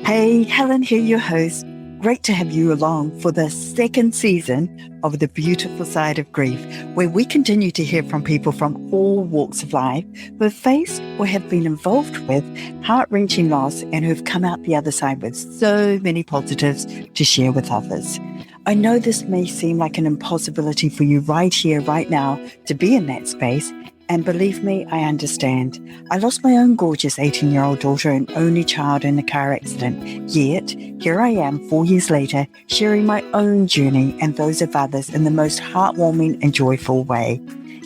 Hey, Helen here, your host. Great to have you along for the second season of The Beautiful Side of Grief, where we continue to hear from people from all walks of life who have faced or have been involved with heart-wrenching loss and who've come out the other side with so many positives to share with others. I know this may seem like an impossibility for you right here, right now, to be in that space. And believe me, I understand. I lost my own gorgeous 18-year-old daughter and only child in a car accident. Yet, here I am 4 years later, sharing my own journey and those of others in the most heartwarming and joyful way.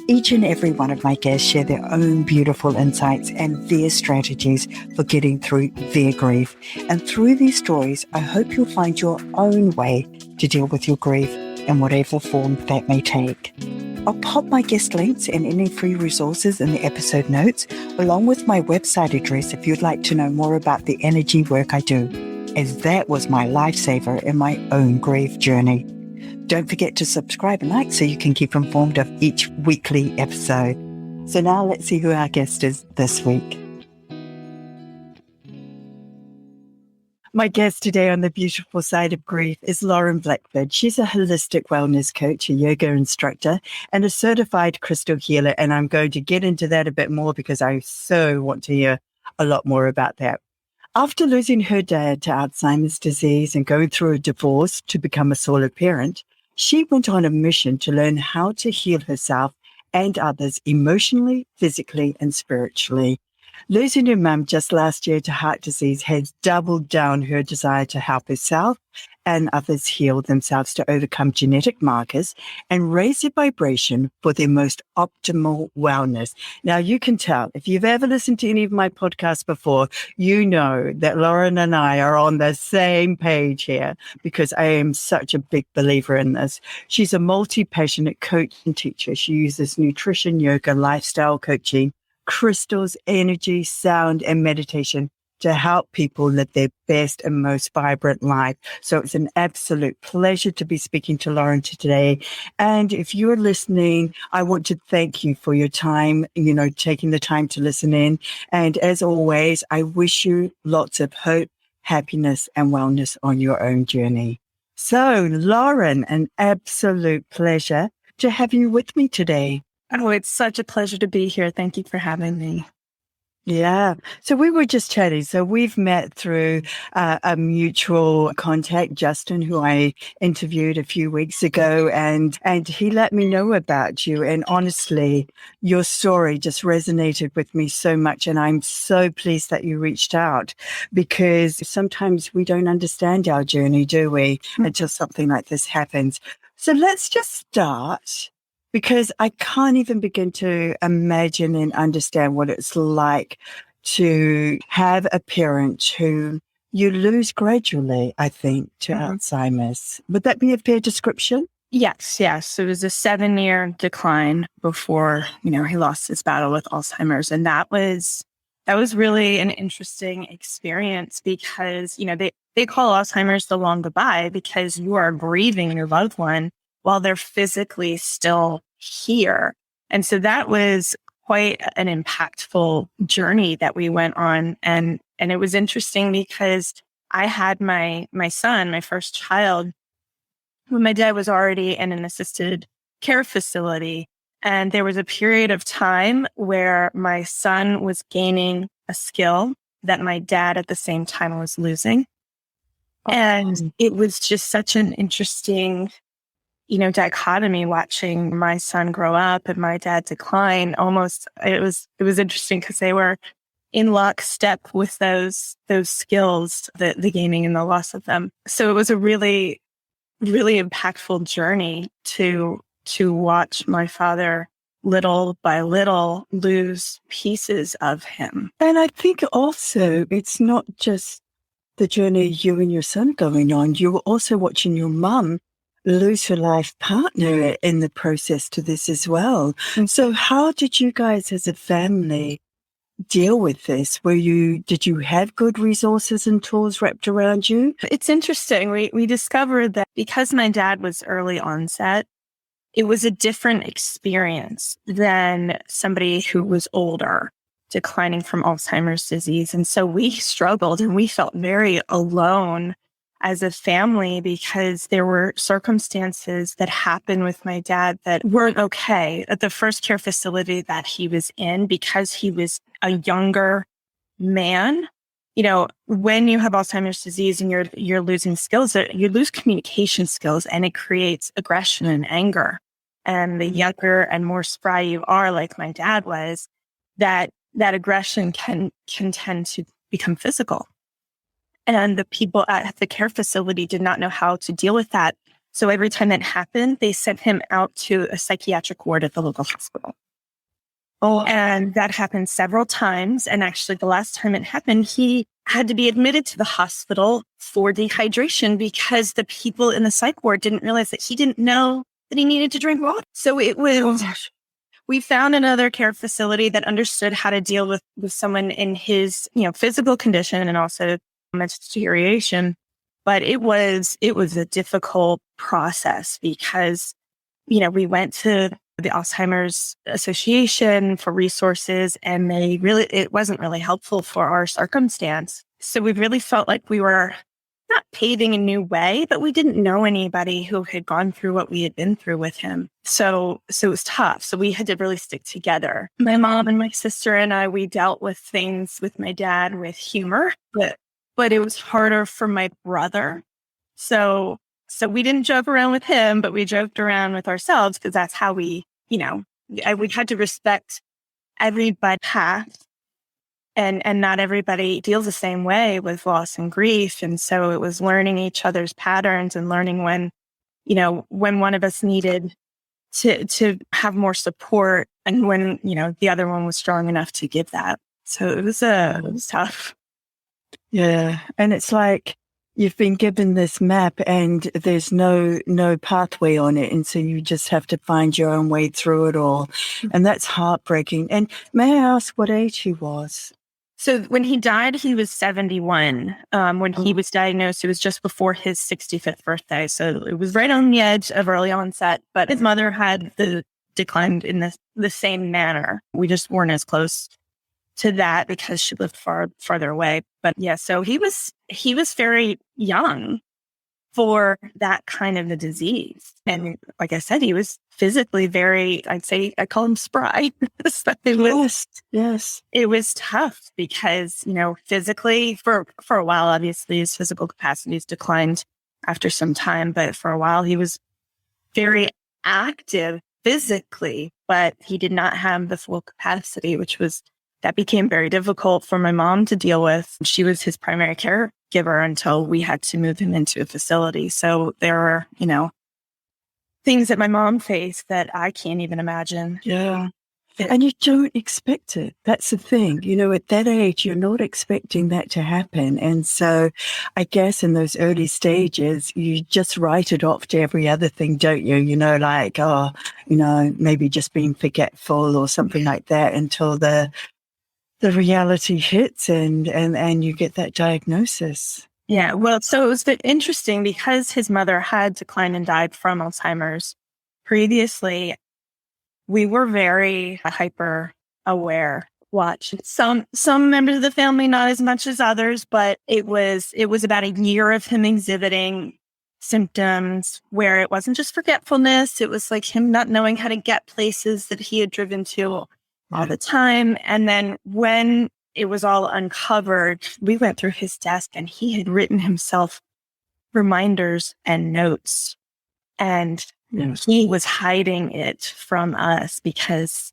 Each and every one of my guests share their own beautiful insights and their strategies for getting through their grief. And through these stories, I hope you'll find your own way to deal with your grief in whatever form that may take. I'll pop my guest links and any free resources in the episode notes, along with my website address if you'd like to know more about the energy work I do, as that was my lifesaver in my own grief journey. Don't forget to subscribe and like so you can keep informed of each weekly episode. So now let's see who our guest is this week. My guest today on The Beautiful Side of Grief is Lauren Blackford. She's a holistic wellness coach, a yoga instructor, and a certified crystal healer. And I'm going to get into that a bit more because I so want to hear a lot more about that. After losing her dad to Alzheimer's disease and going through a divorce to become a solo parent, she went on a mission to learn how to heal herself and others emotionally, physically, and spiritually. Losing her mum just last year to heart disease has doubled down her desire to help herself and others heal themselves to overcome genetic markers and raise their vibration for their most optimal wellness. Now, you can tell, if you've ever listened to any of my podcasts before, you know that Lauren and I are on the same page here because I am such a big believer in this. She's a multi-passionate coach and teacher. She uses nutrition, yoga, lifestyle coaching, crystals, energy, sound, and meditation to help people live their best and most vibrant life. So it's an absolute pleasure to be speaking to Lauren today. And if you're listening, I want to thank you for your time, taking the time to listen in. And as always, I wish you lots of hope, happiness, and wellness on your own journey. So Lauren, an absolute pleasure to have you with me today. Oh, it's such a pleasure to be here. Thank you for having me. Yeah. So we were just chatting. So we've met through a mutual contact, Justin, who I interviewed a few weeks ago, and he let me know about you. And honestly, your story just resonated with me so much. And I'm so pleased that you reached out because sometimes we don't understand our journey, do we? Until something like this happens. So let's just start. Because I can't even begin to imagine and understand what it's like to have a parent who you lose gradually, I think, to Alzheimer's. Would that be a fair description? Yes. It was a 7-year decline before, he lost his battle with Alzheimer's. And that was really an interesting experience because, they call Alzheimer's the long goodbye because you are grieving your loved one while they're physically still here. And so that was quite an impactful journey that we went on. And it was interesting because I had my son, my first child, when my dad was already in an assisted care facility. And there was a period of time where my son was gaining a skill that my dad at the same time was losing. And it was just such an interesting dichotomy watching my son grow up and my dad decline. Almost, it was interesting because they were in lockstep with those skills, the gaining and the loss of them. So it was a really, really impactful journey to watch my father little by little lose pieces of him. And I think also it's not just the journey you and your son going on. You were also watching your mum lose her life partner in the process to this as well. And so how did you guys as a family deal with this? Did you have good resources and tools wrapped around you? It's interesting. We discovered that because my dad was early onset, it was a different experience than somebody who was older. declining from Alzheimer's disease. And so we struggled and we felt very alone as a family because there were circumstances that happened with my dad that weren't okay. At the first care facility that he was in, because he was a younger man, when you have Alzheimer's disease and you're losing skills, you lose communication skills, and it creates aggression and anger. And the younger and more spry you are, like my dad was, that aggression can tend to become physical. And the people at the care facility did not know how to deal with that. So every time that happened, they sent him out to a psychiatric ward at the local hospital. Oh, and that happened several times. And actually, the last time it happened, he had to be admitted to the hospital for dehydration because the people in the psych ward didn't realize that he didn't know that he needed to drink water. So it was, we found another care facility that understood how to deal with someone in his, physical condition and also mental deterioration. But it was a difficult process because, we went to the Alzheimer's Association for resources, and it wasn't really helpful for our circumstance. So we really felt like we were not paving a new way, but we didn't know anybody who had gone through what we had been through with him. So it was tough. So we had to really stick together. My mom and my sister and I, we dealt with things with my dad with humor, but it was harder for my brother. So we didn't joke around with him, but we joked around with ourselves because that's how we had to respect everybody's path. And not everybody deals the same way with loss and grief. And so it was learning each other's patterns and learning when one of us needed to have more support and when, the other one was strong enough to give that. So it was tough. Yeah. And it's like you've been given this map and there's no pathway on it. And so you just have to find your own way through it all. And that's heartbreaking. And may I ask what age he was? So when he died, he was 71. When he was diagnosed, it was just before his 65th birthday. So it was right on the edge of early onset. But his mother had declined in the same manner. We just weren't as close to that because she lived farther away. But yeah, so he was very young for that kind of a disease. And like I said, he was physically I call him spry. So yes. It was tough because, physically for a while, obviously his physical capacities declined after some time, but for a while he was very active physically, but he did not have the full capacity, that became very difficult for my mom to deal with. She was his primary caregiver until we had to move him into a facility. So there were, things that my mom faced that I can't even imagine. Yeah. And you don't expect it. That's the thing. At that age, you're not expecting that to happen. And so I guess in those early stages, you just write it off to every other thing, don't you? Maybe just being forgetful or something like that until the reality hits and you get that diagnosis. Yeah. Well, so it was interesting because his mother had declined and died from Alzheimer's previously. We were very hyper aware. Watch some members of the family, not as much as others, but it was about a year of him exhibiting symptoms where it wasn't just forgetfulness. It was like him not knowing how to get places that he had driven to all the time. And then when it was all uncovered, we went through his desk and he had written himself reminders and notes. And he was hiding it from us because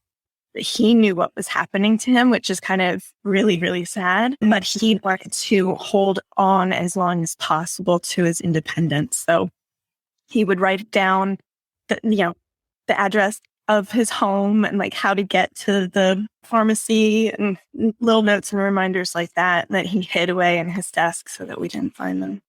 he knew what was happening to him, which is kind of really, really sad. But he wanted to hold on as long as possible to his independence. So he would write down the address of his home and like how to get to the pharmacy and little notes and reminders like that he hid away in his desk so that we didn't find them.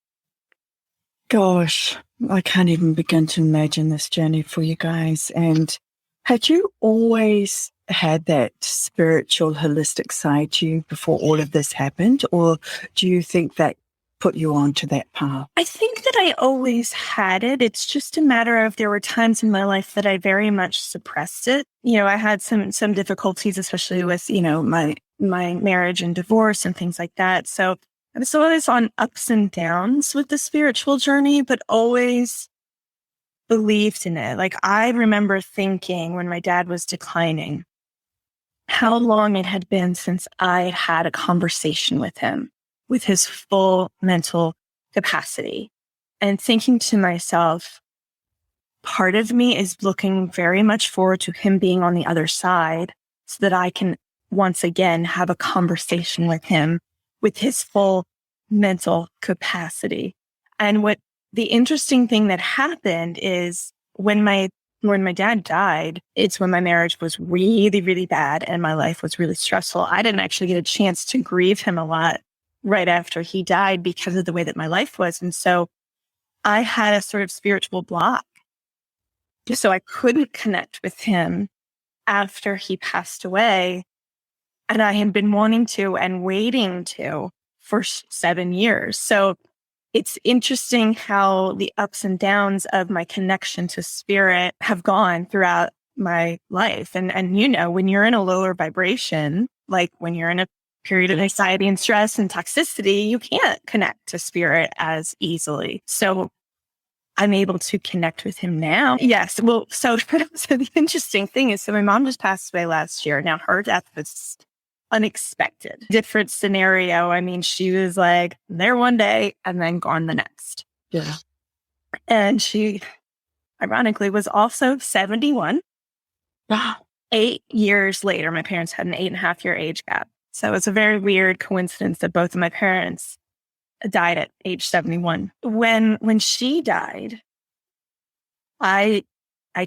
Gosh, I can't even begin to imagine this journey for you guys. And had you always had that spiritual, holistic side to you before all of this happened? Or do you think that put you onto that path? I think that I always had it. It's just a matter of there were times in my life that I very much suppressed it. I had some difficulties, especially with, my marriage and divorce and things like that. So I was always on ups and downs with the spiritual journey, but always believed in it. Like, I remember thinking when my dad was declining, how long it had been since I had a conversation with him with his full mental capacity, and thinking to myself, part of me is looking very much forward to him being on the other side so that I can once again have a conversation with him with his full mental capacity. And what the interesting thing that happened is when my dad died, it's when my marriage was really, really bad and my life was really stressful. I didn't actually get a chance to grieve him a lot right after he died because of the way that my life was. And so I had a sort of spiritual block. So I couldn't connect with him after he passed away. And I had been wanting to and waiting to for 7 years. So it's interesting how the ups and downs of my connection to spirit have gone throughout my life. And when you're in a lower vibration, like when you're in a period of anxiety and stress and toxicity, you can't connect to spirit as easily. So I'm able to connect with him now. Yes. Well, so the interesting thing is, so my mom just passed away last year. Now, her death was unexpected. Different scenario. I mean, she was like there one day and then gone the next. Yeah. And she, ironically, was also 71. 8 years later, my parents had an 8.5-year age gap. So it's a very weird coincidence that both of my parents died at age 71. When she died, I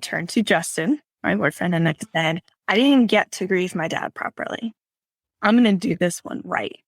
turned to Justin, my boyfriend, and I said, I didn't get to grieve my dad properly. I'm going to do this one right.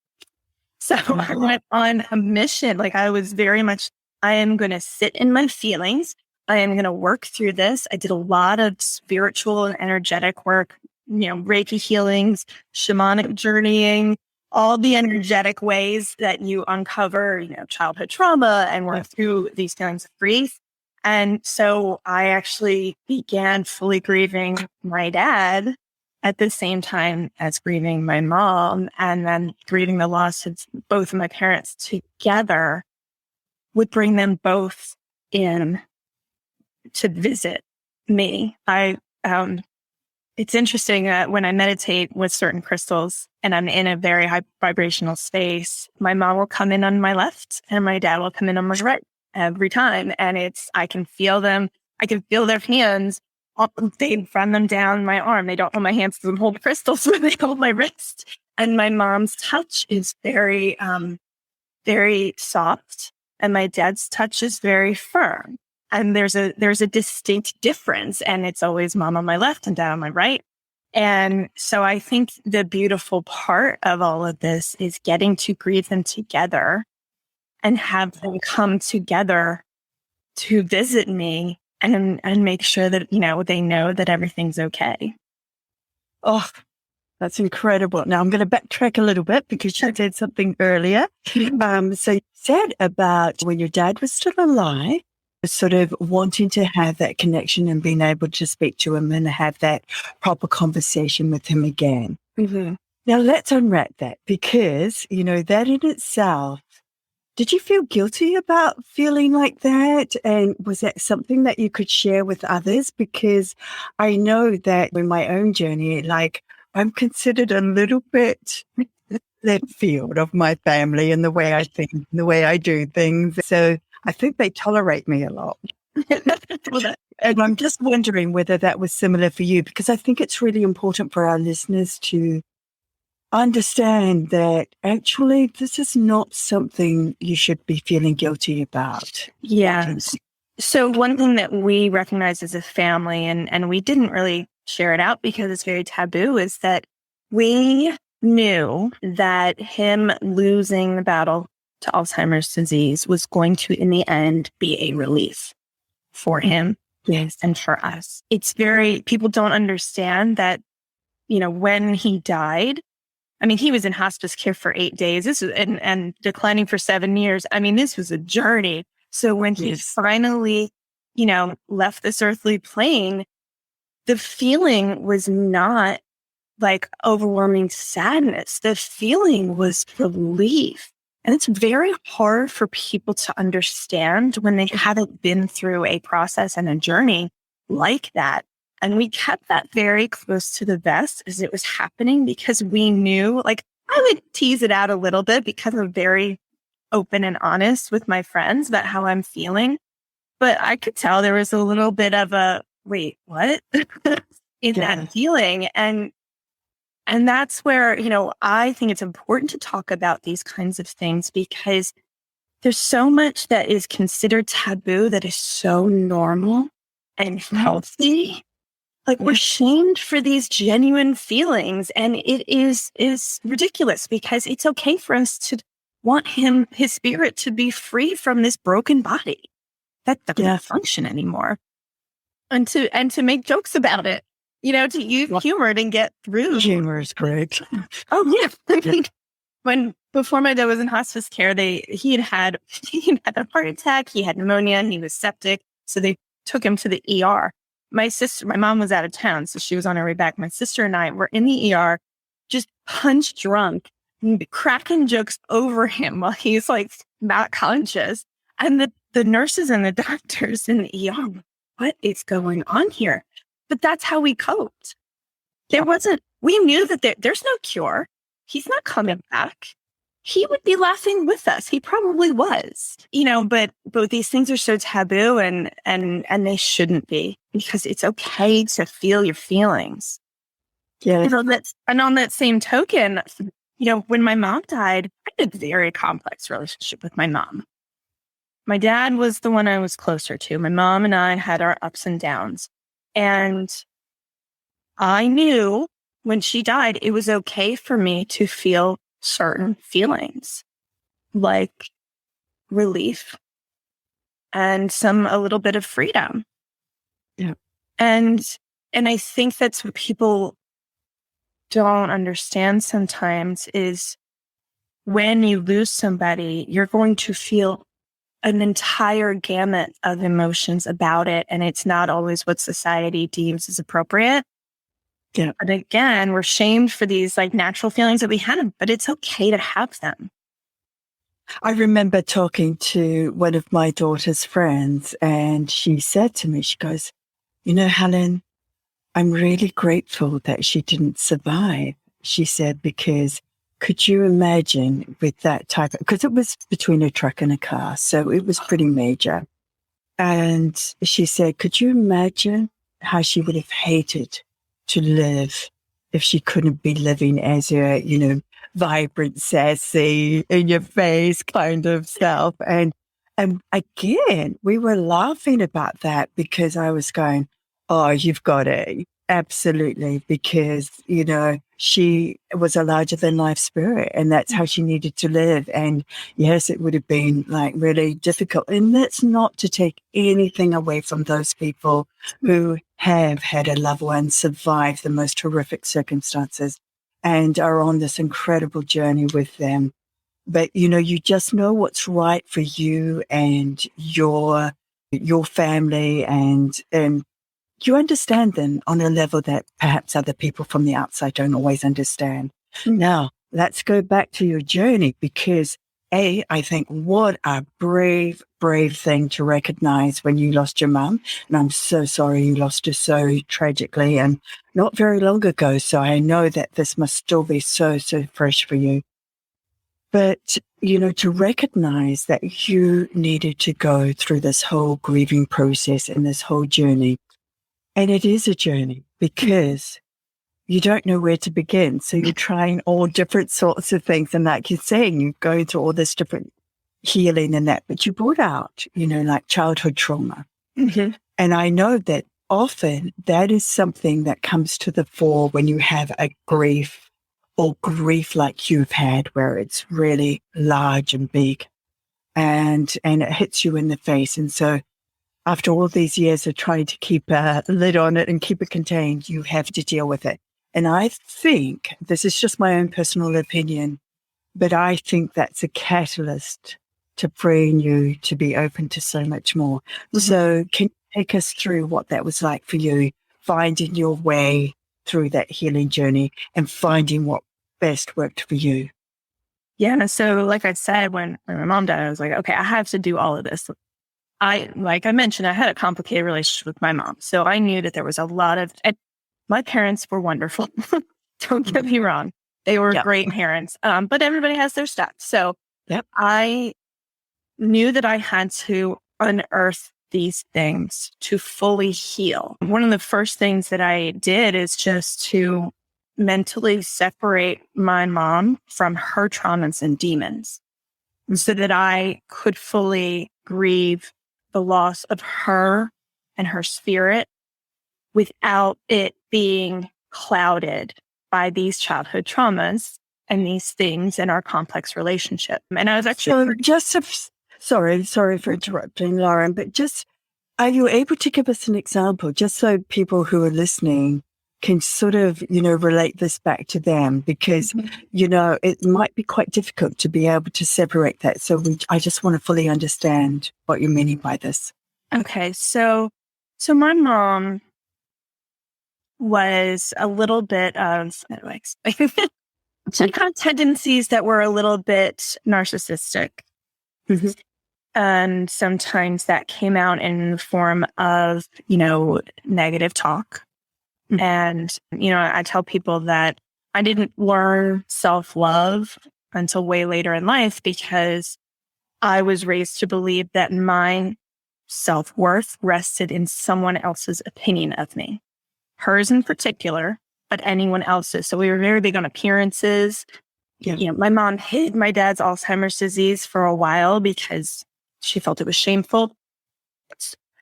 So I went on a mission. Like, I was very much, I am going to sit in my feelings. I am going to work through this. I did a lot of spiritual and energetic work, reiki healings, shamanic journeying, all the energetic ways that you uncover, childhood trauma and work through these feelings of grief. And so I actually began fully grieving my dad at the same time as grieving my mom, and then grieving the loss of both of my parents together would bring them both in to visit me. It's interesting that when I meditate with certain crystals and I'm in a very high vibrational space, my mom will come in on my left and my dad will come in on my right every time. And I can feel them. I can feel their hands. They run them down my arm. They don't hold my hands to hold crystals, but they hold my wrist. And my mom's touch is very, very soft. And my dad's touch is very firm. And there's a distinct difference. And it's always mom on my left and dad on my right. And so I think the beautiful part of all of this is getting to grieve them together and have them come together to visit me and make sure that, they know that everything's okay. Oh, that's incredible. Now I'm going to backtrack a little bit because you said something earlier. So you said about when your dad was still alive, sort of wanting to have that connection and being able to speak to him and have that proper conversation with him again. Mm-hmm. Now let's unwrap that because, that in itself, did you feel guilty about feeling like that? And was that something that you could share with others? Because I know that in my own journey, like I'm considered a little bit left field of my family and the way I think, the way I do things. So I think they tolerate me a lot. And I'm just wondering whether that was similar for you, because I think it's really important for our listeners to understand that actually this is not something you should be feeling guilty about. Yeah. So one thing that we recognize as a family, and we didn't really share it out because it's very taboo, is that we knew that him losing the battle to Alzheimer's disease was going to, in the end, be a relief for him. Yes. And for us. People don't understand that, when he died, I mean, he was in hospice care for 8 days. This was, and declining for 7 years. I mean, this was a journey. So when he finally, left this earthly plane, the feeling was not like overwhelming sadness. The feeling was relief. And it's very hard for people to understand when they haven't been through a process and a journey like that. And we kept that very close to the vest as it was happening because we knew, like, I would tease it out a little bit because I'm very open and honest with my friends about how I'm feeling. But I could tell there was a little bit of a, wait, what? in that feeling. And that's where, I think it's important to talk about these kinds of things because there's so much that is considered taboo that is so normal and healthy. Like we're shamed for these genuine feelings. And it is ridiculous because it's okay for us to want his spirit to be free from this broken body that doesn't function anymore. And to make jokes about it, to use humor and get through. Humor is great. Oh yeah. Before my dad was in hospice care, he had a heart attack, he had pneumonia, and he was septic. So they took him to the ER. My mom was out of town, so she was on her way back. My sister and I were in the ER, just punch drunk, cracking jokes over him while he's like not conscious. And the nurses and the doctors in the ER, what is going on here? But that's how we coped. We knew that there's no cure. He's not coming back. He would be laughing with us. He probably was, but these things are so taboo and they shouldn't be because it's okay to feel your feelings. Yeah. And on that same token, when my mom died, I had a very complex relationship with my mom. My dad was the one I was closer to. My mom and I had our ups and downs. And I knew when she died, it was okay for me to feel certain feelings like relief and a little bit of freedom. Yeah. And I think that's what people don't understand sometimes is when you lose somebody, you're going to feel an entire gamut of emotions about it. And it's not always what society deems as appropriate. Yeah. But again, we're shamed for these like natural feelings that we have, but it's okay to have them. I remember talking to one of my daughter's friends and she said to me, she goes, Helen, I'm really grateful that she didn't survive. She said, because could you imagine with that type of, because it was between a truck and a car, so it was pretty major. And she said, could you imagine how she would have hated to live if she couldn't be living as a, vibrant, sassy, in your face kind of self. And again, we were laughing about that because I was going, oh, you've got it. Absolutely. Because, she was a larger than life spirit and that's how she needed to live. And yes, it would have been like really difficult. And that's not to take anything away from those people who have had a loved one survive the most horrific circumstances and are on this incredible journey with them. But, you just know what's right for you and your family and you understand them on a level that perhaps other people from the outside don't always understand. Now, let's go back to your journey because I think what a brave, brave thing to recognize when you lost your mum. And I'm so sorry you lost her so tragically and not very long ago. So I know that this must still be so, so fresh for you. But, to recognize that you needed to go through this whole grieving process and this whole journey. And it is a journey because you don't know where to begin. So you're trying all different sorts of things. And like you're saying, you're going through all this different healing and that, but you brought out, like childhood trauma. Mm-hmm. And I know that often that is something that comes to the fore when you have a grief or grief like you've had, where it's really large and big and it hits you in the face. And so after all these years of trying to keep a lid on it and keep it contained, you have to deal with it. And I think, this is just my own personal opinion, but I think that's a catalyst to freeing you to be open to so much more. Mm-hmm. So can you take us through what that was like for you, finding your way through that healing journey and finding what best worked for you? Yeah. So like I said, when my mom died, I was like, okay, I have to do all of this. Like I mentioned, I had a complicated relationship with my mom. So I knew that there was a lot of, and my parents were wonderful. Don't get me wrong. They were Yep. great parents. But everybody has their stuff. So Yep. I knew that I had to unearth these things to fully heal. One of the first things that I did is just to mentally separate my mom from her traumas and demons so that I could fully grieve the loss of her and her spirit without it being clouded by these childhood traumas and these things in our complex relationship. And I was actually sorry for interrupting, Lauren, but just, are you able to give us an example just so people who are listening can sort of, relate this back to them? Because, it might be quite difficult to be able to separate that. So I just want to fully understand what you're meaning by this. Okay. So my mom was a little bit of, how do I explain it? She had tendencies that were a little bit narcissistic. Mm-hmm. And sometimes that came out in the form of, negative talk. Mm-hmm. And, I tell people that I didn't learn self-love until way later in life because I was raised to believe that my self-worth rested in someone else's opinion of me. Hers in particular, but anyone else's. So we were very big on appearances. Yeah. My mom hid my dad's Alzheimer's disease for a while because she felt it was shameful.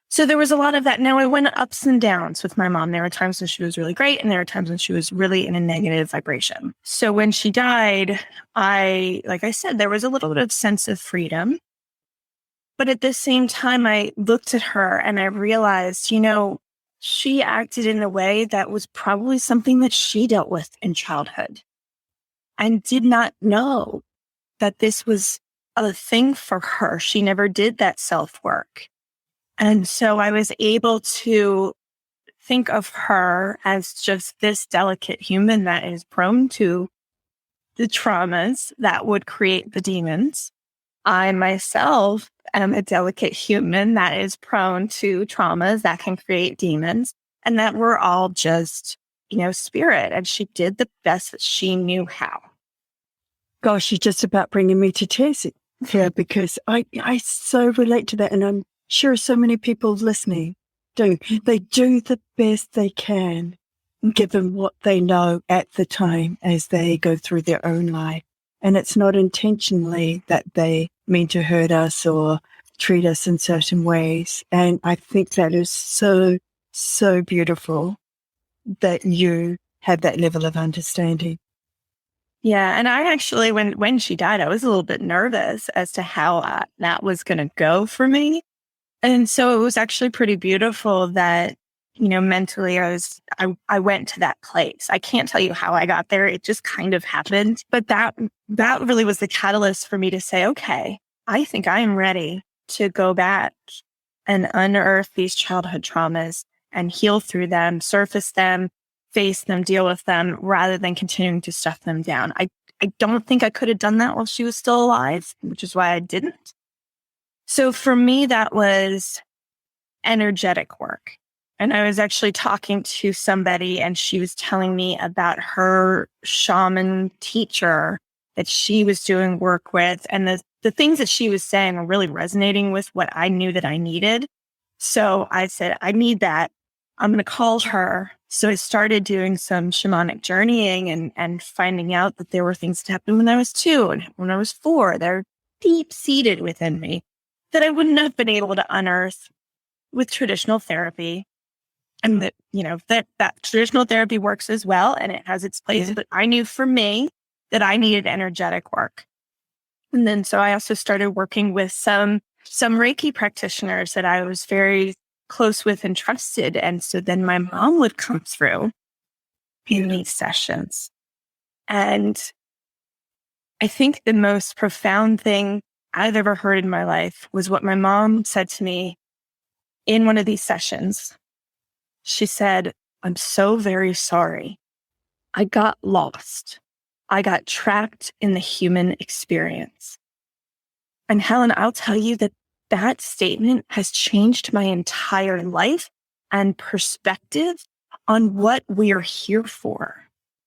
So there was a lot of that. Now, I went ups and downs with my mom. There were times when she was really great, and there were times when she was really in a negative vibration. So when she died, like I said, there was a little bit of sense of freedom. But at the same time, I looked at her and I realized, she acted in a way that was probably something that she dealt with in childhood and did not know that this was a thing for her. She never did that self-work. And so I was able to think of her as just this delicate human that is prone to the traumas that would create the demons. I myself am a delicate human that is prone to traumas that can create demons, and that we're all just, spirit. And she did the best that she knew how. Gosh, you're just about bringing me to tears here because I so relate to that. And I'm sure so many people listening do. They do the best they can, given what they know at the time as they go through their own life. And it's not intentionally that they mean to hurt us or treat us in certain ways. And I think that is so, so beautiful that you have that level of understanding. Yeah. And I actually, when she died, I was a little bit nervous as to how that was going to go for me. And so it was actually pretty beautiful that, mentally I went to that place. I can't tell you how I got there. It just kind of happened. But that really was the catalyst for me to say, okay, I think I am ready to go back and unearth these childhood traumas and heal through them, surface them, face them, deal with them, rather than continuing to stuff them down. I don't think I could have done that while she was still alive, which is why I didn't. So for me, that was energetic work. And I was actually talking to somebody and she was telling me about her shaman teacher that she was doing work with. And the things that she was saying were really resonating with what I knew that I needed. So I said, I need that. I'm going to call her. So I started doing some shamanic journeying and finding out that there were things that happened when I was 2 and when I was 4. They're deep seated within me that I wouldn't have been able to unearth with traditional therapy. And that traditional therapy works as well and it has its place. But I knew for me that I needed energetic work. And then so I also started working with some Reiki practitioners that I was very close with and trusted. And so then my mom would come through in these sessions. And I think the most profound thing I've ever heard in my life was what my mom said to me in one of these sessions. She said, I'm so very sorry. I got lost. I got trapped in the human experience. And Helen, I'll tell you that that statement has changed my entire life and perspective on what we are here for.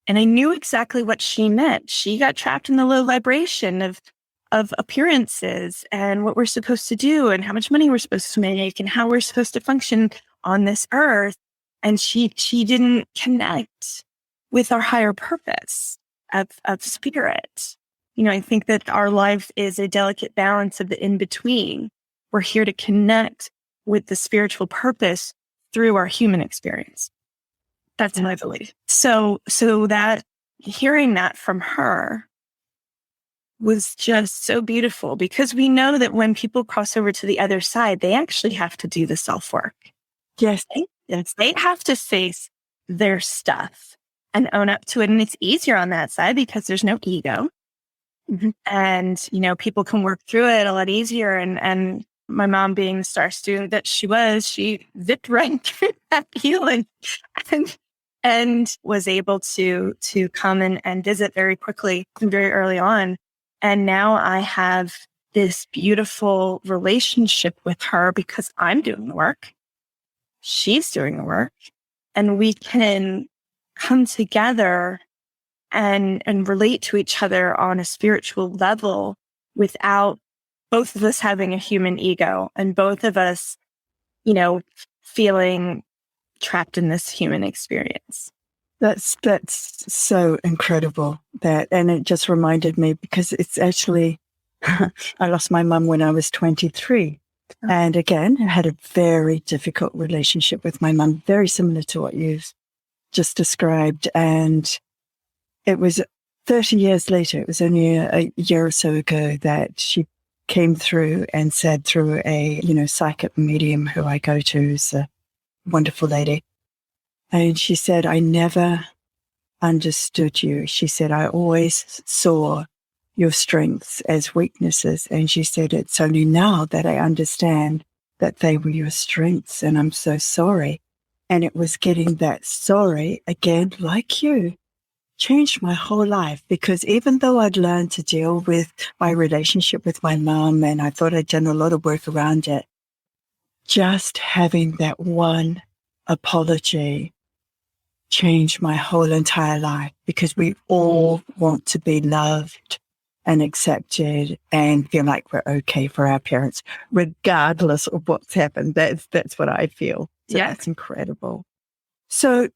And I knew exactly what she meant. She got trapped in the low vibration of appearances and what we're supposed to do and how much money we're supposed to make and how we're supposed to function on this earth. And she didn't connect with our higher purpose of spirit. I think that our life is a delicate balance of the in-between. We're here to connect with the spiritual purpose through our human experience. That's my belief. So that hearing that from her was just so beautiful, because we know that when people cross over to the other side, they actually have to do the self-work. Yes. They have to face their stuff and own up to it. And it's easier on that side because there's no ego. Mm-hmm. And, people can work through it a lot easier. And my mom, being the star student that she was, she zipped right through that healing and was able to come and visit very quickly and very early on. And now I have this beautiful relationship with her because I'm doing the work. She's doing the work. And we can come together and relate to each other on a spiritual level without both of us having a human ego and both of us, feeling trapped in this human experience. That's so incredible. And it just reminded me, because it's actually, I lost my mum when I was 23. Oh. And again, I had a very difficult relationship with my mum, very similar to what you've just described. And it was 30 years later, it was only a year or so ago, that she came through and said, through a, psychic medium who I go to, who's a wonderful lady. And she said, I never understood you. She said, I always saw your strengths as weaknesses. And she said, it's only now that I understand that they were your strengths. And I'm so sorry. And it was getting that sorry again, like you, changed my whole life, because even though I'd learned to deal with my relationship with my mom, and I thought I'd done a lot of work around it, just having that one apology changed my whole entire life, because we all want to be loved and accepted and feel like we're okay for our parents, regardless of what's happened. That's what I feel. So yeah. That's incredible. So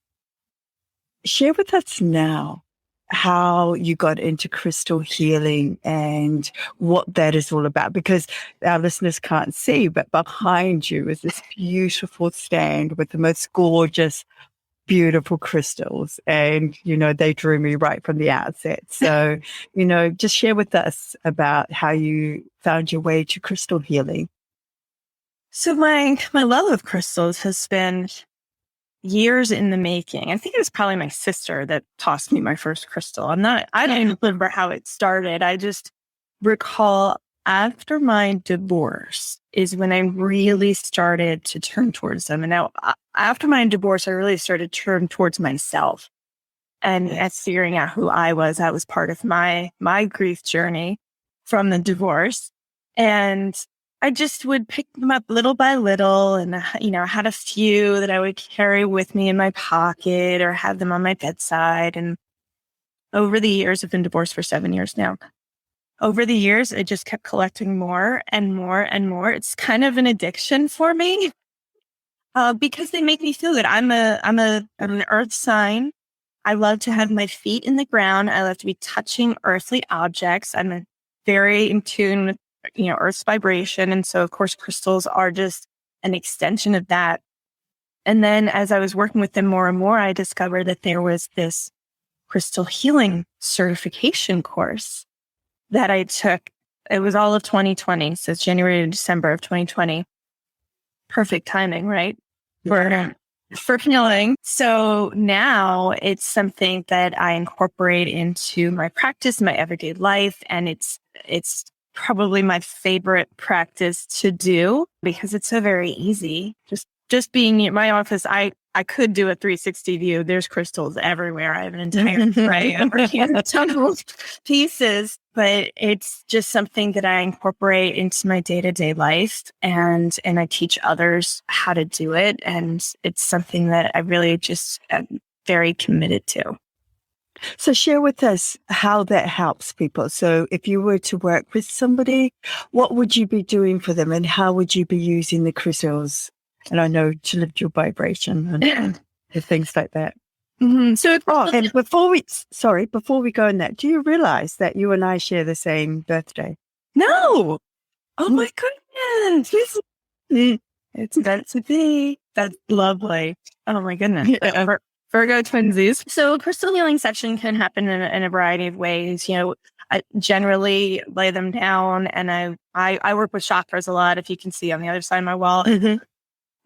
share with us now how you got into crystal healing and what that is all about, because our listeners can't see, but behind you is this beautiful stand with the most gorgeous, beautiful crystals. And, they drew me right from the outset. So, just share with us about how you found your way to crystal healing. So my love of crystals has been years in the making. I think it was probably my sister that tossed me my first crystal. I don't even remember how it started. I just recall after my divorce is when I really started to turn towards them. And now after my divorce, I really started to turn towards myself and figuring out who I was. That was part of my grief journey from the divorce. And I just would pick them up little by little. And, I had a few that I would carry with me in my pocket or have them on my bedside. And over the years, I've been divorced for 7 years now. Over the years, I just kept collecting more and more and more. It's kind of an addiction for me because they make me feel good. I'm an earth sign. I love to have my feet in the ground. I love to be touching earthly objects. I'm very in tune with Earth's vibration. And so, of course, crystals are just an extension of that. And then as I was working with them more and more, I discovered that there was this crystal healing certification course that I took. It was all of 2020. So it's January to December of 2020. Perfect timing, right? For healing. So now it's something that I incorporate into my practice, my everyday life. And it's probably my favorite practice to do because it's so very easy. Just just being in my office, I could do a 360 view. There's crystals everywhere. I have an entire tray of tunneled pieces, but it's just something that I incorporate into my day-to-day life, and I teach others how to do it. And it's something that I really just am very committed to. So share with us how that helps people. So if you were to work with somebody, what would you be doing for them, and how would you be using the crystals? And I know to lift your vibration and things like that. So, and before we go in that, do you realize that you and I share the same birthday? No. Oh my goodness. It's meant to be. That's lovely. Oh my goodness. Yeah. Virgo twinsies. So crystal healing session can happen in a variety of ways. I generally lay them down, and I work with chakras a lot. If you can see on the other side of my wall,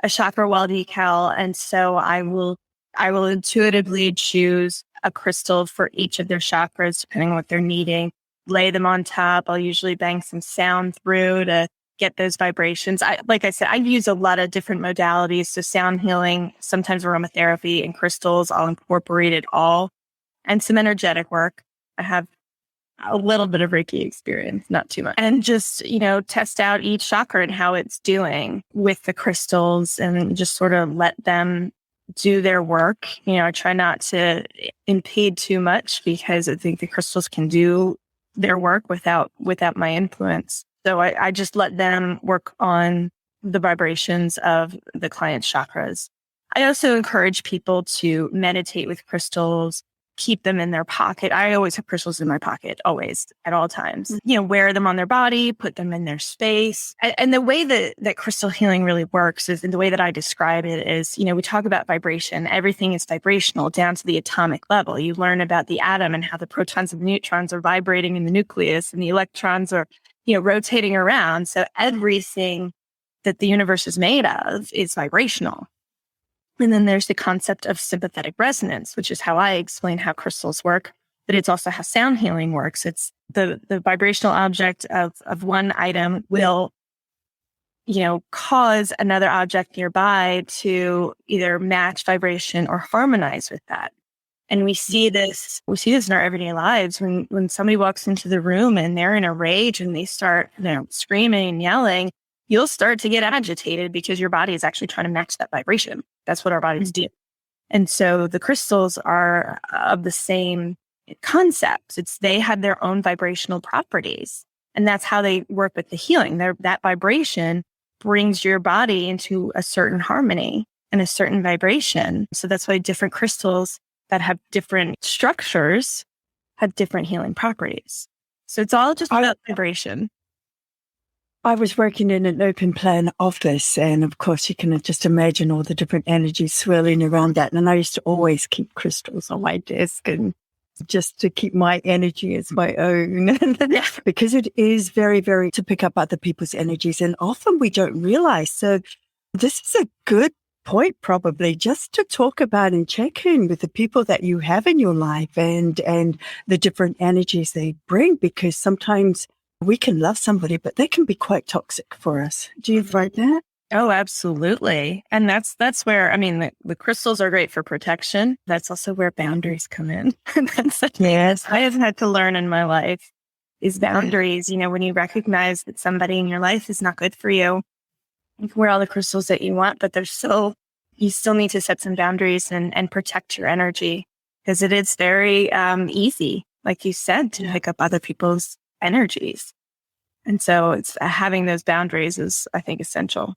a chakra wall decal. And so I will intuitively choose a crystal for each of their chakras, depending on what they're needing, lay them on top. I'll usually bang some sound through to get those vibrations. Like I said, I use a lot of different modalities. So sound healing, sometimes aromatherapy, and crystals. I'll incorporate it all, and some energetic work. I have a little bit of Reiki experience, not too much. And just, test out each chakra and how it's doing with the crystals, and just sort of let them do their work. I try not to impede too much, because I think the crystals can do their work without my influence. So I just let them work on the vibrations of the client's chakras. I also encourage people to meditate with crystals, keep them in their pocket. I always have crystals in my pocket, always, at all times. Wear them on their body, put them in their space. And the way that crystal healing really works is, and the way that I describe it is, we talk about vibration. Everything is vibrational down to the atomic level. You learn about the atom and how the protons and neutrons are vibrating in the nucleus, and the electrons are, rotating around. So everything that the universe is made of is vibrational. And then there's the concept of sympathetic resonance, which is how I explain how crystals work, but it's also how sound healing works. It's the vibrational object of one item will, cause another object nearby to either match vibration or harmonize with that. And we see this in our everyday lives. When somebody walks into the room and they're in a rage and they start, screaming and yelling, you'll start to get agitated, because your body is actually trying to match that vibration. That's what our bodies do. And so the crystals are of the same concept. They have their own vibrational properties, and that's how they work with the healing. That vibration brings your body into a certain harmony and a certain vibration. So that's why different crystals that have different structures have different healing properties. So it's all just about vibration. I was working in an open plan office, and of course you can just imagine all the different energies swirling around that. And I used to always keep crystals on my desk, and just to keep my energy as my own, because it is very, very to pick up other people's energies, and often we don't realize. So this is a good point, probably, just to talk about and check in with the people that you have in your life, and the different energies they bring, because sometimes we can love somebody, but they can be quite toxic for us. Do you find that? Oh, absolutely. And that's where, the crystals are great for protection. That's also where boundaries come in. Yes, I have had to learn in my life is boundaries. When you recognize that somebody in your life is not good for you, you can wear all the crystals that you want, but you still need to set some boundaries and protect your energy, because it is very easy, like you said, to pick up other people's energies. And so it's having those boundaries is, I think, essential.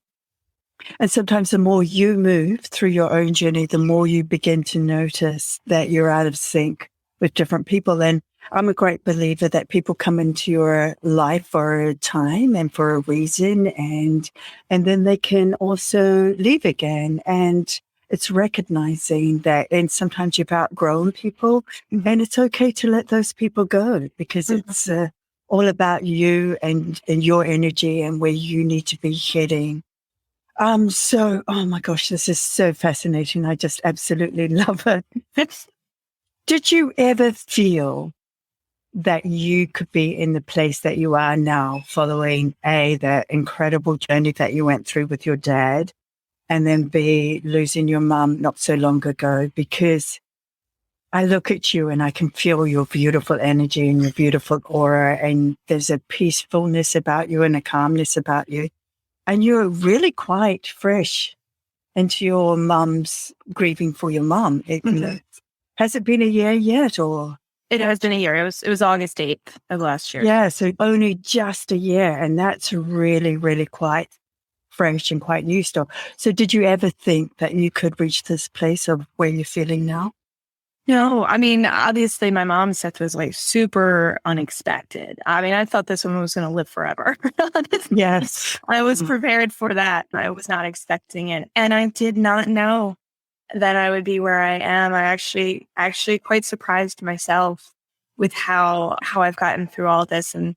And sometimes the more you move through your own journey, the more you begin to notice that you're out of sync with different people. And I'm a great believer that people come into your life for a time and for a reason, and then they can also leave again. And it's recognizing that, and sometimes you've outgrown people, and it's okay to let those people go, because it's all about you and your energy and where you need to be heading. So, oh my gosh, this is so fascinating. I just absolutely love it. Did you ever feel that you could be in the place that you are now following that incredible journey that you went through with your dad? and then B, losing your mum not so long ago, because I look at you and I can feel your beautiful energy and your beautiful aura, and there's a peacefulness about you and a calmness about you. And you're really quite fresh into your mum's grieving for your mum. Has it been a year yet, or? It has been a year. It was August 8th of last year. Yeah, so only just a year, and that's really, really quite fresh and quite new still. So did you ever think that you could reach this place of where you're feeling now? No, I mean, obviously my mom's death was like super unexpected. I mean, I thought this woman was going to live forever. Yes. I was prepared for that. I was not expecting it. And I did not know that I would be where I am. I actually quite surprised myself with how I've gotten through all this. And,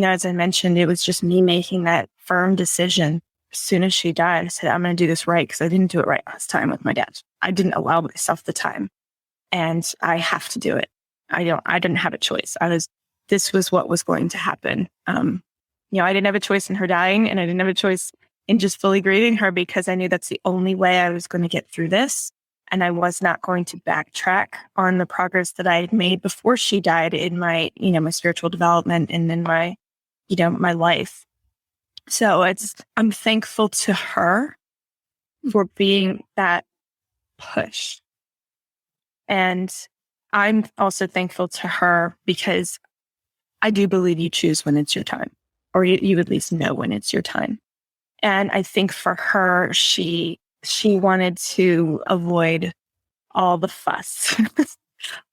as I mentioned, it was just me making that firm decision. As soon as she died, I said, I'm going to do this right, because I didn't do it right last time with my dad. I didn't allow myself the time. And I have to do it. I didn't have a choice. This was what was going to happen. I didn't have a choice in her dying, and I didn't have a choice in just fully grieving her, because I knew that's the only way I was going to get through this. And I was not going to backtrack on the progress that I had made before she died in my, my spiritual development and in my, my life. So I'm thankful to her for being that push. And I'm also thankful to her because I do believe you choose when it's your time, or you at least know when it's your time. And I think for her, she wanted to avoid all the fuss,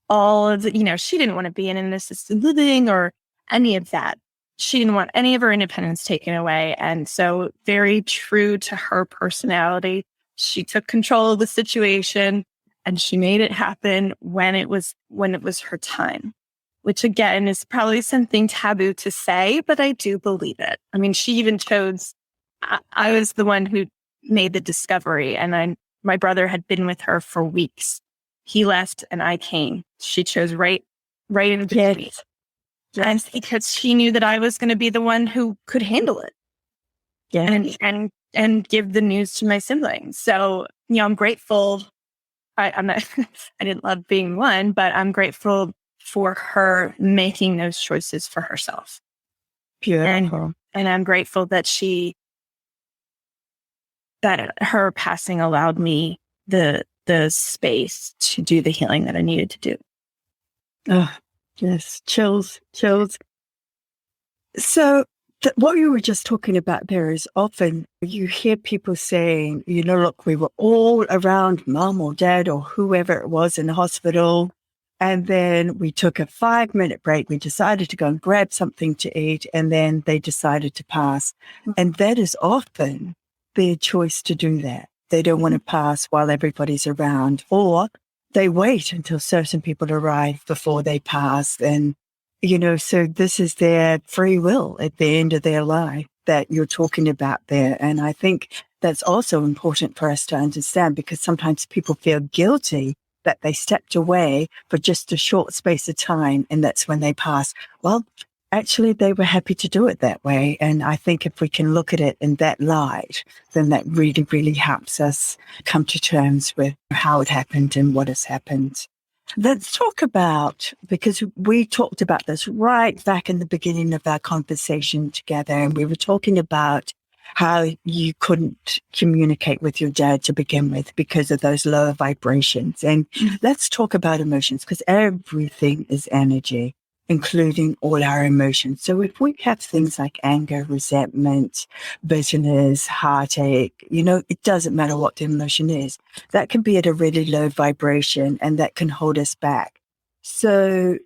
all of the, she didn't want to be in an assisted living or any of that. She didn't want any of her independence taken away. And so, very true to her personality, she took control of the situation. And she made it happen when it was her time, which again is probably something taboo to say, but I do believe it. I mean, she even chose, I was the one who made the discovery, and my brother had been with her for weeks. He left and I came. She chose right in between. Yes. And because she knew that I was going to be the one who could handle it. Yeah. And give the news to my siblings. So, I'm grateful. I'm not, I didn't love being one, but I'm grateful for her making those choices for herself. Beautiful. And I'm grateful that her passing allowed me the space to do the healing that I needed to do. Oh, yes. Chills. So what you were just talking about there is often you hear people saying, look, we were all around mom or dad or whoever it was in the hospital. And then we took a 5-minute break. We decided to go and grab something to eat. And then they decided to pass. And that is often their choice to do that. They don't want to pass while everybody's around, or they wait until certain people arrive before they pass. And so this is their free will at the end of their life that you're talking about there. And I think that's also important for us to understand, because sometimes people feel guilty that they stepped away for just a short space of time, and that's when they pass. Well, actually, they were happy to do it that way. And I think if we can look at it in that light, then that really, really helps us come to terms with how it happened and what has happened. Let's talk about, because we talked about this right back in the beginning of our conversation together, and we were talking about how you couldn't communicate with your dad to begin with because of those lower vibrations. And let's talk about emotions, because everything is energy, including all our emotions. So if we have things like anger, resentment, bitterness, heartache, it doesn't matter what the emotion is, that can be at a really low vibration, and that can hold us back. So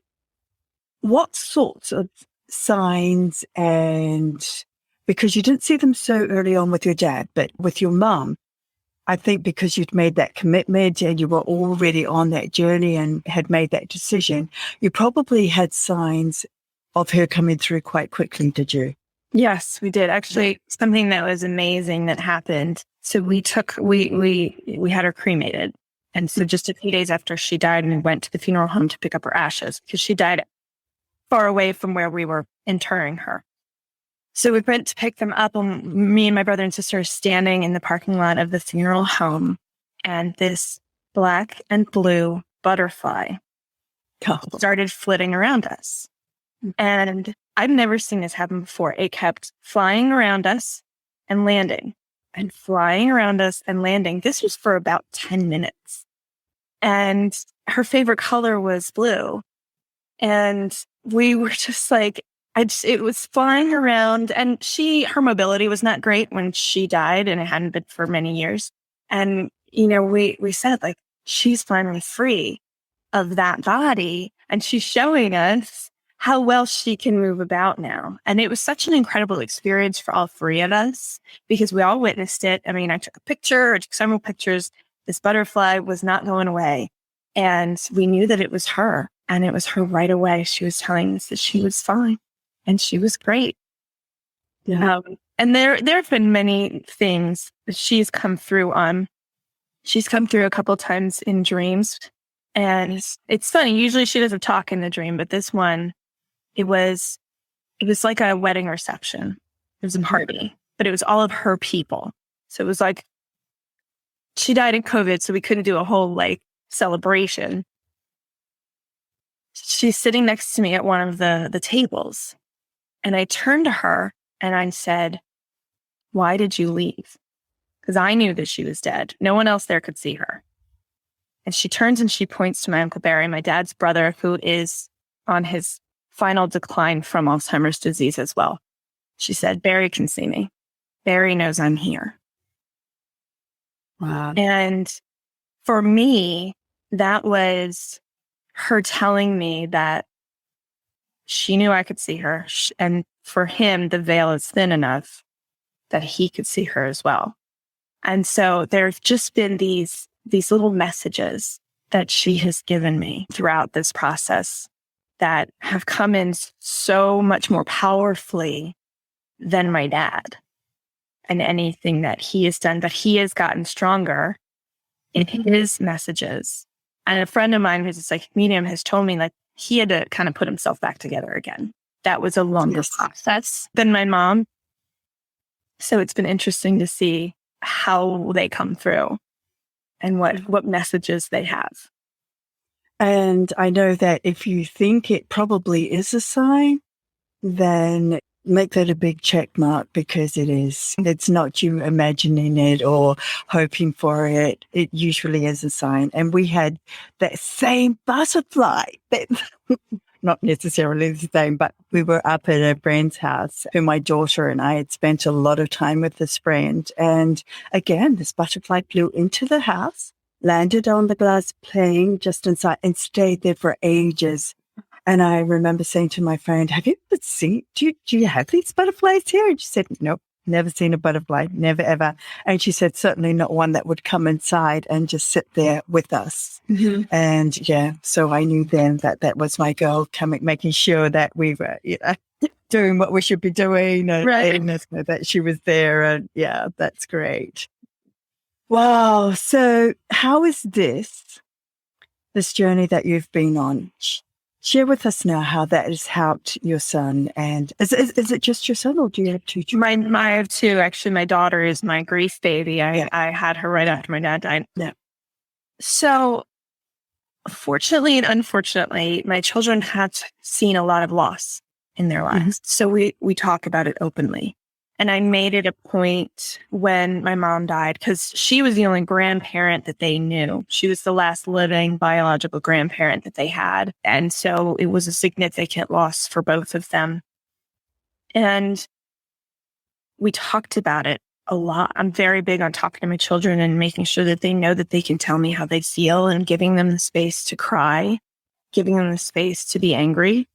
what sorts of signs, and because you didn't see them so early on with your dad, but with your mom, I think because you'd made that commitment and you were already on that journey and had made that decision, you probably had signs of her coming through quite quickly, did you? Yes, we did. Actually, something that was amazing that happened. So we had her cremated. And so just a few days after she died, we went to the funeral home to pick up her ashes, because she died far away from where we were interring her. So we went to pick them up, and me and my brother and sister are standing in the parking lot of the funeral home, and this black and blue butterfly started flitting around us. And I've never seen this happen before. It kept flying around us and landing and flying around us and landing. This was for about 10 minutes. And her favorite color was blue. And we were just like, it was flying around, and her mobility was not great when she died, and it hadn't been for many years. And, we said, like, she's finally free of that body, and she's showing us how well she can move about now. And it was such an incredible experience for all three of us, because we all witnessed it. I mean, I took several pictures. This butterfly was not going away. And we knew that it was her, and it was her right away. She was telling us that she was fine and she was great. Yeah. And there have been many things that she's come through on. She's come through a couple of times in dreams. And it's funny. Usually she doesn't talk in the dream, but this one, it was like a wedding reception. It was a party, but it was all of her people. So it was like, she died in COVID, so we couldn't do a whole celebration. She's sitting next to me at one of the tables. And I turned to her and I said, "Why did you leave?" Because I knew that she was dead. No one else there could see her. And she turns and she points to my Uncle Barry, my dad's brother, who is on his final decline from Alzheimer's disease as well. She said, "Barry can see me. Barry knows I'm here." Wow. And for me, that was her telling me that she knew I could see her. And for him, the veil is thin enough that he could see her as well. And so there's just been these little messages that she has given me throughout this process that have come in so much more powerfully than my dad and anything that he has done. But he has gotten stronger in his messages. And a friend of mine who's a psychic medium has told me he had to kind of put himself back together again. That was a longer process than my mom. So it's been interesting to see how they come through and what messages they have. And I know that if you think it probably is a sign, then make that a big check mark, because it is. It's not you imagining it or hoping for it. It usually is a sign. And we had that same butterfly, not necessarily the same, but we were up at a friend's house who my daughter and I had spent a lot of time with this friend. And again, this butterfly flew into the house, landed on the glass pane just inside, and stayed there for ages. And I remember saying to my friend, "Have you ever seen, do you have these butterflies here?" And she said, "Nope, never seen a butterfly, never ever." And she said, certainly not one that would come inside and just sit there with us. Mm-hmm. And yeah, so I knew then that was my girl coming, making sure that we were, doing what we should be doing, and, right. and that she was there. And yeah, that's great. Wow. So how is this journey that you've been on? Share with us now how that has helped your son. And is it just your son, or do you have two children? I have two. Actually, my daughter is my grief baby. I had her right after my dad died. Yeah. So fortunately and unfortunately, my children have seen a lot of loss in their lives. Mm-hmm. So we talk about it openly. And I made it a point when my mom died, because she was the only grandparent that they knew. She was the last living biological grandparent that they had. And so it was a significant loss for both of them. And we talked about it a lot. I'm very big on talking to my children and making sure that they know that they can tell me how they feel, and giving them the space to cry, giving them the space to be angry,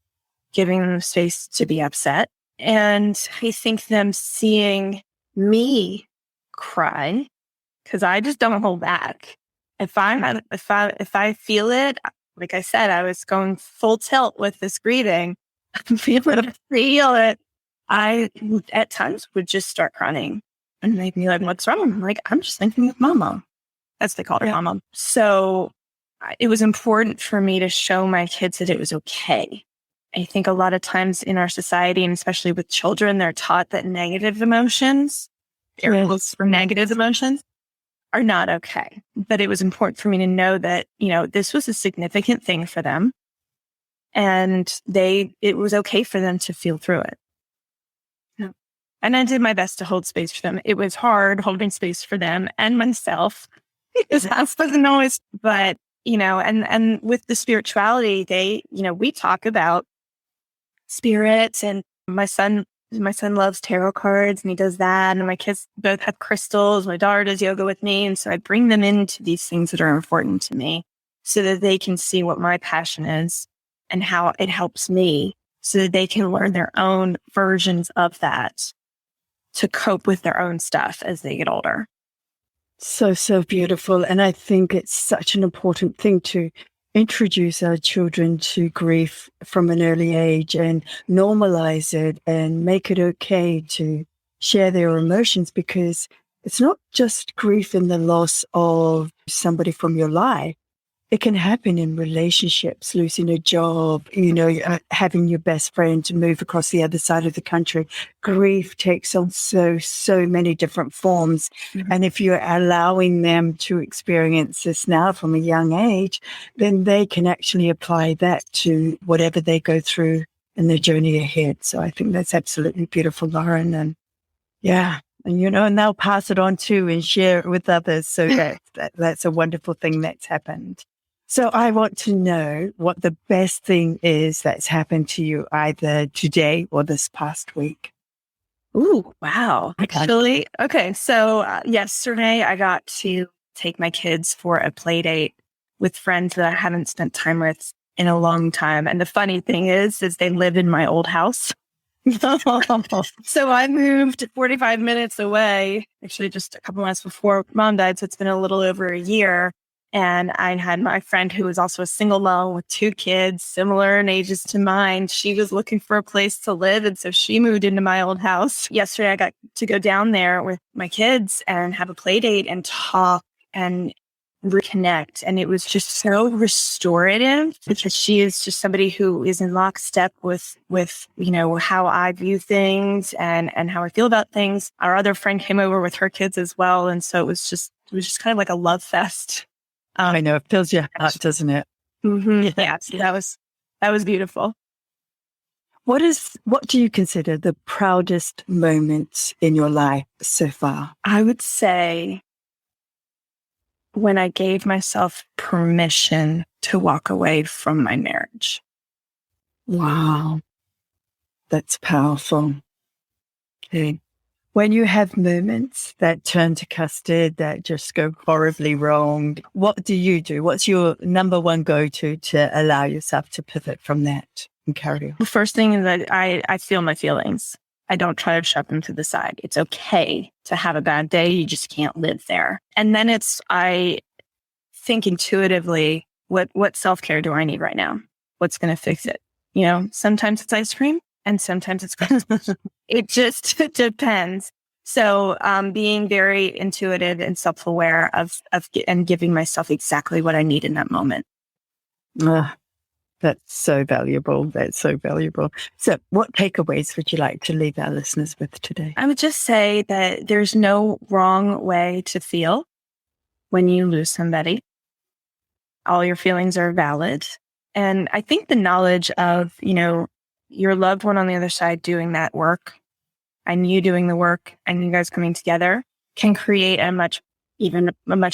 giving them the space to be upset. And I think them seeing me cry, because I just don't hold back. If I feel it, like I said, I was going full tilt with this grieving. feel it. I at times would just start crying, and they'd be like, "What's wrong?" I'm like, "I'm just thinking of Mama." That's what they called her, Mama. So it was important for me to show my kids that it was okay I think a lot of times in our society, and especially with children, they're taught that negative emotions, air quotes for negative emotions, are not okay. But it was important for me to know that, this was a significant thing for them. And it was okay for them to feel through it. Yeah. And I did my best to hold space for them. It was hard holding space for them and myself because that wasn't always, but, and with the spirituality, we talk about spirits, and my son loves tarot cards and he does that. And my kids both have crystals. My daughter does yoga with me. And so I bring them into these things that are important to me so that they can see what my passion is and how it helps me, so that they can learn their own versions of that to cope with their own stuff as they get older. So, so beautiful. And I think it's such an important thing to introduce our children to grief from an early age and normalize it and make it okay to share their emotions, because it's not just grief in the loss of somebody from your life. It can happen in relationships, losing a job, having your best friend to move across the other side of the country. Grief takes on so many different forms. Mm-hmm. And if you're allowing them to experience this now from a young age, then they can actually apply that to whatever they go through in their journey ahead. So I think that's absolutely beautiful, Lauren. And yeah. And they'll pass it on too and share it with others. So that's a wonderful thing that's happened. So I want to know what the best thing is that's happened to you either today or this past week. Ooh, wow. Actually, okay. So yesterday I got to take my kids for a play date with friends that I haven't spent time with in a long time. And the funny thing is they live in my old house. So I moved 45 minutes away, actually just a couple months before Mom died. So it's been a little over a year. And I had my friend who was also a single mom with 2 kids, similar in ages to mine. She was looking for a place to live. And so she moved into my old house. Yesterday, I got to go down there with my kids and have a play date and talk and reconnect. And it was just so restorative, because she is just somebody who is in lockstep with how I view things and how I feel about things. Our other friend came over with her kids as well. And so it was just kind of like a love fest. I know, it fills your heart, doesn't it? Mm-hmm. Yeah. So that was beautiful. What do you consider the proudest moments in your life so far? I would say when I gave myself permission to walk away from my marriage. Wow. That's powerful. Okay. When you have moments that turn to custard, that just go horribly wrong, what do you do? What's your number one go-to to allow yourself to pivot from that and carry on? The first thing is that I feel my feelings. I don't try to shove them to the side. It's okay to have a bad day. You just can't live there. And then I think intuitively, what self-care do I need right now? What's going to fix it? Sometimes it's ice cream and sometimes it's Christmas. It just depends. So being very intuitive and self-aware of and giving myself exactly what I need in that moment. That's so valuable. That's so valuable. So what takeaways would you like to leave our listeners with today? I would just say that there's no wrong way to feel when you lose somebody. All your feelings are valid. And I think the knowledge of, your loved one on the other side doing that work and you doing the work and you guys coming together can create a much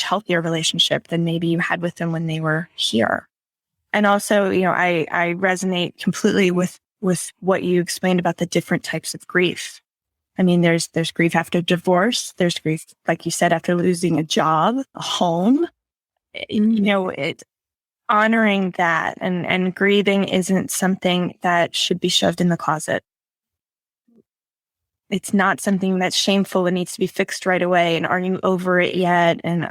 healthier relationship than maybe you had with them when they were here. And also, I resonate completely with what you explained about the different types of grief. I mean, there's grief after divorce. There's grief, like you said, after losing a job, a home. Honoring that and grieving isn't something that should be shoved in the closet. It's not something that's shameful and needs to be fixed right away. And are you over it yet? And,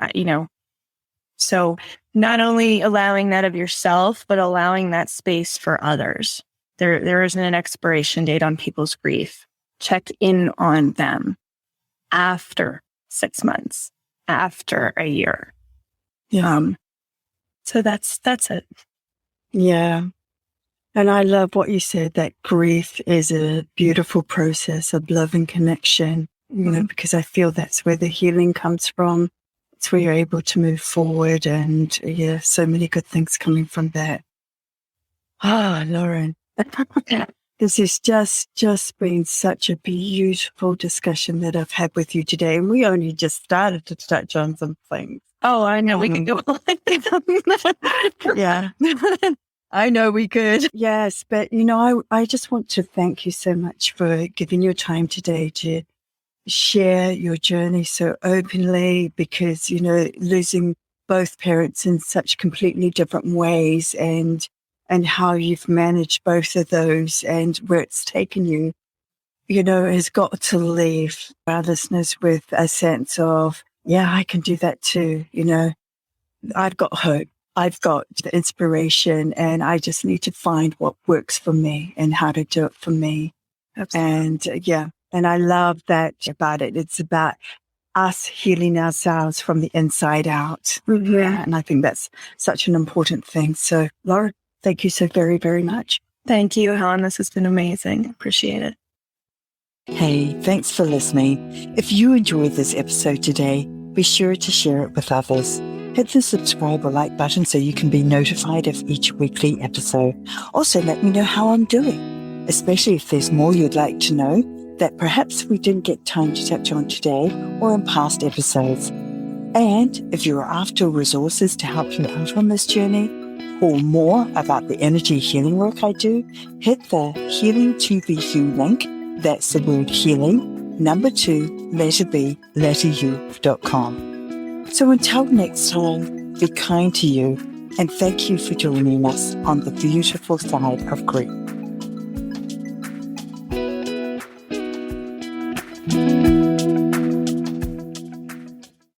so not only allowing that of yourself, but allowing that space for others. There isn't an expiration date on people's grief. Check in on them after 6 months, after a year. Yeah. So that's it. Yeah. And I love what you said, that grief is a beautiful process of love and connection, because I feel that's where the healing comes from. It's where you're able to move forward, and so many good things coming from that. Lauren, this has just been such a beautiful discussion that I've had with you today. And we only just started to touch on some things. Oh, I know we can go on. Yeah. I know we could. Yes, but I just want to thank you so much for giving your time today to share your journey so openly, because, losing both parents in such completely different ways, and how you've managed both of those and where it's taken you, has got to leave our listeners with a sense of, yeah, I can do that too. I've got hope. I've got the inspiration, and I just need to find what works for me and how to do it for me. Absolutely. And I love that about it. It's about us healing ourselves from the inside out. Mm-hmm. And I think that's such an important thing. So, Laura, thank you so very, very much. Thank you, Helen. This has been amazing. Appreciate it. Hey, thanks for listening. If you enjoyed this episode today, be sure to share it with others. Hit the subscribe or like button so you can be notified of each weekly episode. Also, let me know how I'm doing, especially if there's more you'd like to know that perhaps we didn't get time to touch on today or in past episodes. And if you're after resources to help you out on this journey, or more about the energy healing work I do, hit the Healing to Be You link. That's the word healing, 2, letter B, letter U.com. So until next time, be kind to you, and thank you for joining us on the beautiful side of grief.